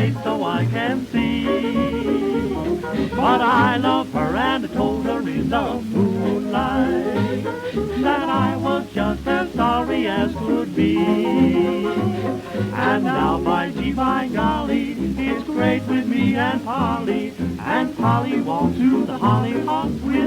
face so I can see. But I love her and I told her in the moonlight that I was just as sorry as could be. And now by gee, by golly, it's great with me and Polly wants to the hollyhock with